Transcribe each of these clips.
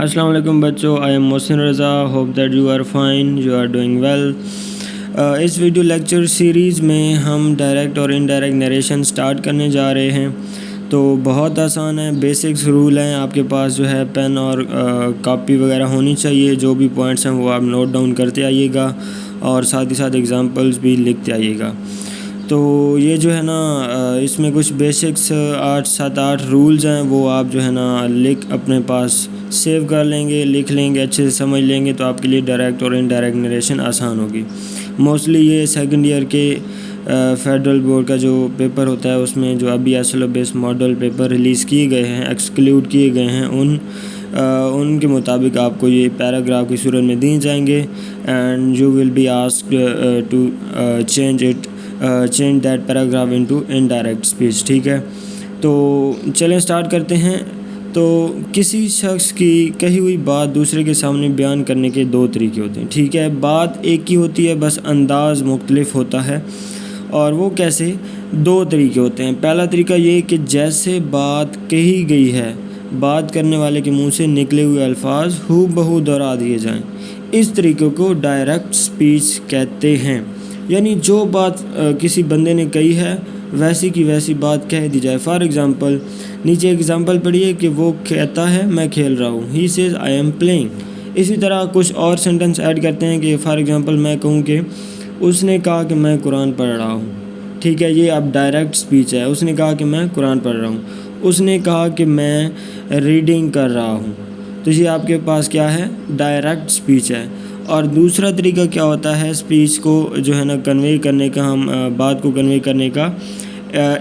السلام علیکم بچوں، I am Mohsin Raza. Hope that you are fine, you are doing well. اس ویڈیو لیکچر سیریز میں ہم ڈائریکٹ اور انڈائریکٹ نریشن سٹارٹ کرنے جا رہے ہیں. تو بہت آسان ہے، بیسکس رول ہیں. آپ کے پاس جو ہے پین اور کاپی وغیرہ ہونی چاہیے. جو بھی پوائنٹس ہیں وہ آپ نوٹ ڈاؤن کرتے آئیے گا اور ساتھ ہی ساتھ ایگزامپلس بھی لکھتے آئیے گا. تو یہ جو ہے نا اس میں کچھ بیسکس 7-8 رولز ہیں، وہ آپ جو ہے نا اپنے پاس سیو کر لیں گے، لکھ لیں گے، اچھے سے سمجھ لیں گے تو آپ کے لیے ڈائریکٹ اور انڈائریکٹ نریشن آسان ہوگی. موسٹلی یہ سیکنڈ ایئر کے فیڈرل بورڈ کا جو پیپر ہوتا ہے اس میں جو ابھی ایسلو بیس ماڈل پیپر ریلیز کیے گئے ہیں، ایکسکلیوڈ کیے گئے ہیں، ان کے مطابق آپ کو یہ پیراگراف کی صورت میں دیے جائیں گے. And you will be asked to change that paragraph into indirect speech. ٹھیک ہے، تو چلیں اسٹارٹ کرتے ہیں. تو کسی شخص کی کہی ہوئی بات دوسرے کے سامنے بیان کرنے کے 2 طریقے ہوتے ہیں. ٹھیک ہے، بات ایک ہی ہوتی ہے، بس انداز مختلف ہوتا ہے. اور وہ کیسے؟ 2 طریقے ہوتے ہیں. پہلا طریقہ یہ کہ جیسے بات کہی گئی ہے، بات کرنے والے کے منہ سے نکلے ہوئے الفاظ ہو بہو دہرا دیے جائیں. اس طریقے کو ڈائریکٹ سپیچ کہتے ہیں. یعنی جو بات کسی بندے نے کہی ہے ویسی کی ویسی بات کہہ دی جائے. فار ایگزامپل نیچے ایگزامپل پڑھیے کہ وہ کہتا ہے میں کھیل رہا ہوں، ہی سیز آئی ایم پلینگ. اسی طرح کچھ اور سینٹنس ایڈ کرتے ہیں کہ فار ایگزامپل میں کہوں کہ اس نے کہا کہ میں قرآن پڑھ رہا ہوں. ٹھیک ہے، یہ اب ڈائریکٹ سپیچ ہے. اس نے کہا کہ میں قرآن پڑھ رہا ہوں. اس نے کہا کہ میں ریڈنگ کر رہا ہوں. تو یہ آپ کے پاس کیا ہے؟ ڈائریکٹ سپیچ ہے. اور دوسرا طریقہ کیا ہوتا ہے اسپیچ کو جو ہے نا کنوے کرنے کا، ہم بات کو کنوے کرنے کا،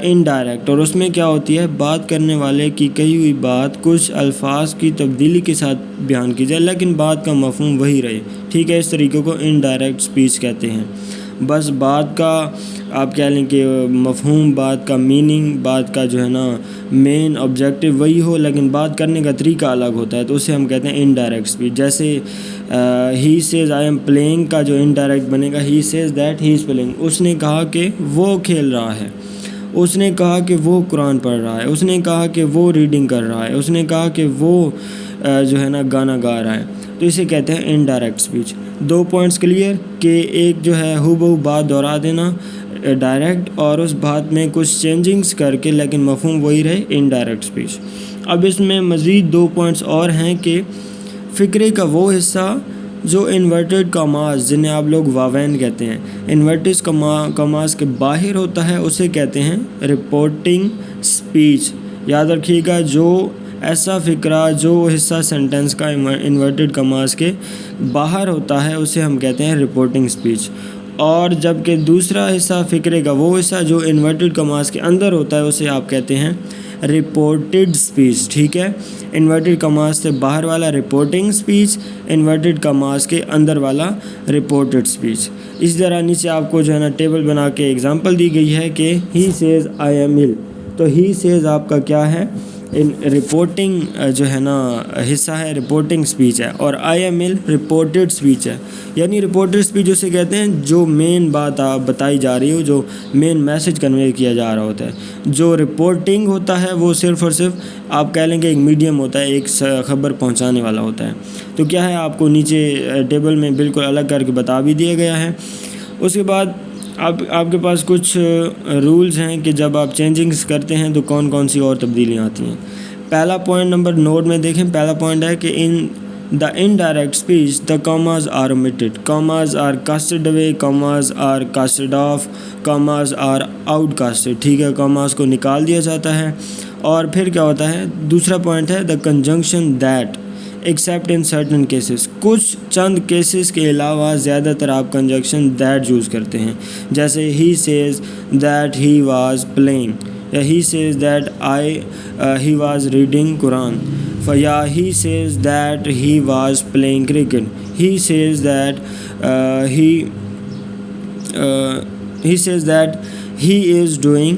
انڈائریکٹ. اور اس میں کیا ہوتی ہے؟ بات کرنے والے کی کہی ہوئی بات کچھ الفاظ کی تبدیلی کے ساتھ بیان کی جائے لیکن بات کا مفہوم وہی رہے. ٹھیک ہے، اس طریقے کو انڈائریکٹ سپیچ کہتے ہیں. بس بات کا آپ کہہ لیں کہ مفہوم، بات کا میننگ، بات کا جو ہے نا مین آبجیکٹیو وہی ہو لیکن بات کرنے کا طریقہ الگ ہوتا ہے، تو اسے ہم کہتے ہیں انڈائریکٹ سپیچ. جیسے he says I am playing کا جو انڈائریکٹ بنے گا he says that he is playing. اس نے کہا کہ وہ کھیل رہا ہے، اس نے کہا کہ وہ قرآن پڑھ رہا ہے، اس نے کہا کہ وہ ریڈنگ کر رہا ہے، اس نے کہا کہ وہ جو ہے نا گانا گا رہا ہے. تو اسے کہتے ہیں انڈائریکٹ سپیچ. 2 پوائنٹس کلیئر کہ ایک جو ہے ہو بہو بات دہرا دینا ڈائریکٹ، اور اس بات میں کچھ چینجنگز کر کے لیکن مفہوم وہی رہے انڈائریکٹ سپیچ. اب اس میں مزید 2 پوائنٹس اور ہیں کہ فقرے کا وہ حصہ جو انورٹڈ کاماز، جنہیں آپ لوگ واوین کہتے ہیں، انورٹڈ کاماز کے باہر ہوتا ہے، اسے کہتے ہیں رپورٹنگ سپیچ. یاد رکھیے گا، جو ایسا فقرہ، جو حصہ سینٹنس کا انورٹڈ کاماز کے باہر ہوتا ہے اسے ہم کہتے ہیں رپورٹنگ سپیچ. اور جبکہ دوسرا حصہ فقرے کا وہ حصہ جو انورٹڈ کاماز کے اندر ہوتا ہے اسے آپ کہتے ہیں رپورٹڈ سپیچ. ٹھیک ہے، انورٹڈ کاماز سے باہر والا رپورٹنگ سپیچ، انورٹڈ کاماز کے اندر والا رپورٹڈ سپیچ. اسی طرح نیچے آپ کو جو ہے نا ٹیبل بنا کے ایگزامپل دی گئی ہے کہ ہی سیز آئی ایم ال. تو ہی سیز آپ کا کیا ہے؟ رپورٹنگ جو ہے نا حصہ ہے، رپورٹنگ سپیچ ہے. اور آئی ایم ال رپورٹڈ سپیچ ہے. یعنی رپورٹڈ سپیچ اسے کہتے ہیں جو مین بات آپ بتائی جا رہی ہو، جو مین میسج کنوے کیا جا رہا ہوتا ہے. جو رپورٹنگ ہوتا ہے وہ صرف اور صرف آپ کہہ لیں کہ ایک میڈیم ہوتا ہے، ایک خبر پہنچانے والا ہوتا ہے. تو کیا ہے، آپ کو نیچے ٹیبل میں بالکل الگ کر کے بتا بھی دیا گیا ہے. اس کے بعد آپ کے پاس کچھ رولز ہیں کہ جب آپ چینجنگز کرتے ہیں تو کون کون سی اور تبدیلیاں آتی ہیں. پہلا پوائنٹ نمبر نوٹ میں دیکھیں. پہلا پوائنٹ ہے کہ ان the indirect speech the commas are omitted, commas are casted away, commas are casted off, commas are outcasted. ٹھیک ہے، commas کو نکال دیا جاتا ہے. اور پھر کیا ہوتا ہے؟ دوسرا پوائنٹ ہے the conjunction that except in certain cases. کچھ چند کیسز کے علاوہ زیادہ تر آپ conjunction that یوز کرتے ہیں. جیسے he says that he was playing، یا he says that he was reading Quran. یا he says that he was playing cricket. He says that he says that he is doing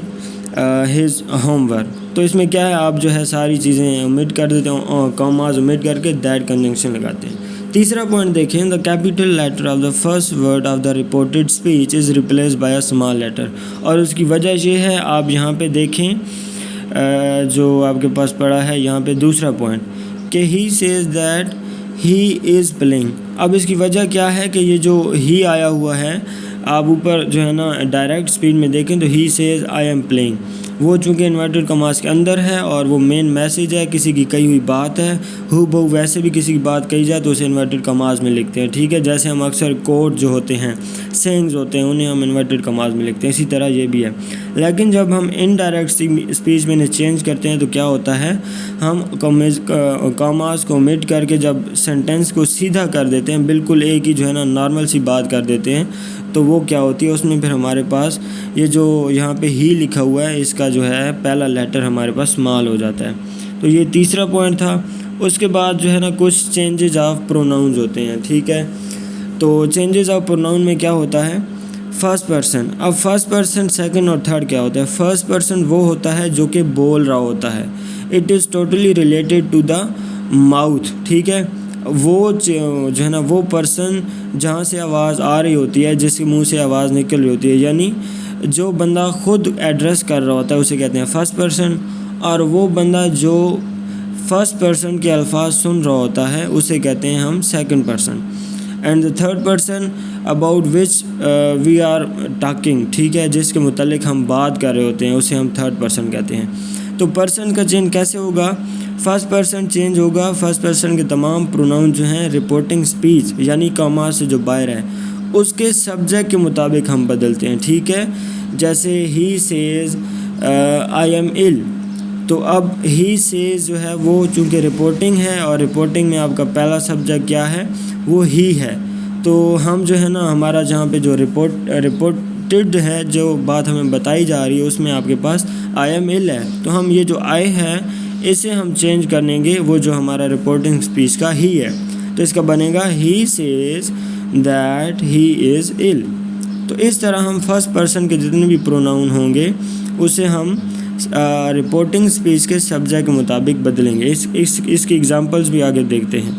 his homework. تو اس میں کیا ہے، آپ جو ہے ساری چیزیں omit کر دیتے ہیں، کاماز omit کر کے that conjunction لگاتے ہیں. تیسرا پوائنٹ دیکھیں. the capital letter of the first word of the reported speech is replaced by a small letter. اور اس کی وجہ یہ ہے، آپ یہاں پہ دیکھیں جو آپ کے پاس پڑا ہے یہاں پہ دوسرا پوائنٹ، کہ he says that he is playing. اب اس کی وجہ کیا ہے کہ یہ جو he آیا ہوا ہے، آپ اوپر جو ہے نا ڈائریکٹ اسپیڈ میں دیکھیں تو he says I am playing، وہ چونکہ انورٹڈ کماس کے اندر ہے اور وہ مین میسیج ہے، کسی کی کہی ہوئی بات ہے، ہو بہو ویسے بھی کسی کی بات کہی جائے تو اسے انورٹڈ کماس میں لکھتے ہیں، ٹھیک ہے، جیسے ہم اکثر کوٹ جو ہوتے ہیں، سینگز ہوتے ہیں، انہیں ہم انورٹڈ کماس میں لکھتے ہیں، اسی طرح یہ بھی ہے۔ لیکن جب ہم انڈائریکٹ اسپیچ میں انہیں چینج کرتے ہیں تو کیا ہوتا ہے، ہم کاماز کو omit کر کے جب سینٹینس کو سیدھا کر دیتے ہیں، بالکل ایک ہی جو ہے نا نارمل سی بات کر دیتے ہیں، تو وہ کیا ہوتی ہے، اس میں پھر ہمارے پاس یہ جو یہاں پہ ہی لکھا ہوا ہے، اس کا جو ہے پہلا لیٹر ہمارے پاس اسمال ہو جاتا ہے۔ تو یہ تیسرا پوائنٹ تھا۔ اس کے بعد جو ہے نا کچھ چینجز آف پروناؤنز ہوتے ہیں، ٹھیک ہے۔ تو چینجز آف پروناؤن میں کیا ہوتا ہے، فرسٹ پرسن۔ اب فرسٹ پرسن، سیکنڈ اور تھرڈ کیا ہوتا ہے؟ فرسٹ پرسن وہ ہوتا ہے جو کہ بول رہا ہوتا ہے، it is totally related to the mouth, ٹھیک ہے۔ وہ جو ہے نا وہ پرسن جہاں سے آواز آ رہی ہوتی ہے، جس کے منہ سے آواز نکل رہی ہوتی ہے، یعنی جو بندہ خود ایڈریس کر رہا ہوتا ہے اسے کہتے ہیں فرسٹ پرسن، اور وہ بندہ جو فرسٹ پرسن کے الفاظ سن رہا ہوتا ہے اسے کہتے ہیں ہم second person. And the third person about which we are talking, ٹھیک ہے، جس کے متعلق ہم بات کر رہے ہوتے ہیں اسے ہم تھرڈ پرسن کہتے ہیں۔ تو پرسن کا چینج کیسے ہوگا؟ فرسٹ پرسن چینج ہوگا، فرسٹ پرسن کے تمام پروناؤن جو ہیں رپورٹنگ اسپیچ یعنی کاما سے جو باہر ہے اس کے سبجیکٹ کے مطابق ہم بدلتے ہیں، ٹھیک ہے۔ جیسے he says I M ill، تو اب ہی سیز جو ہے وہ چونکہ رپورٹنگ ہے اور رپورٹنگ میں آپ کا پہلا سبجیکٹ کیا ہے، وہ ہی ہے، تو ہم جو ہے نا ہمارا جہاں پہ جو رپورٹڈ ہے، جو بات ہمیں بتائی جا رہی ہے اس میں آپ کے پاس آئی ایم ill ہے، تو ہم یہ جو آئی ہے اسے ہم چینج کریں گے، وہ جو ہمارا رپورٹنگ اسپیچ کا ہی ہے، تو اس کا بنے گا he says that he is ill۔ تو اس طرح ہم فرسٹ پرسن کے جتنے بھی پروناؤن ہوں گے اسے ہم رپورٹنگ اسپیچ کے سبجیکٹ کے مطابق بدلیں گے۔ اس کی ایگزامپلس بھی آگے دیکھتے ہیں۔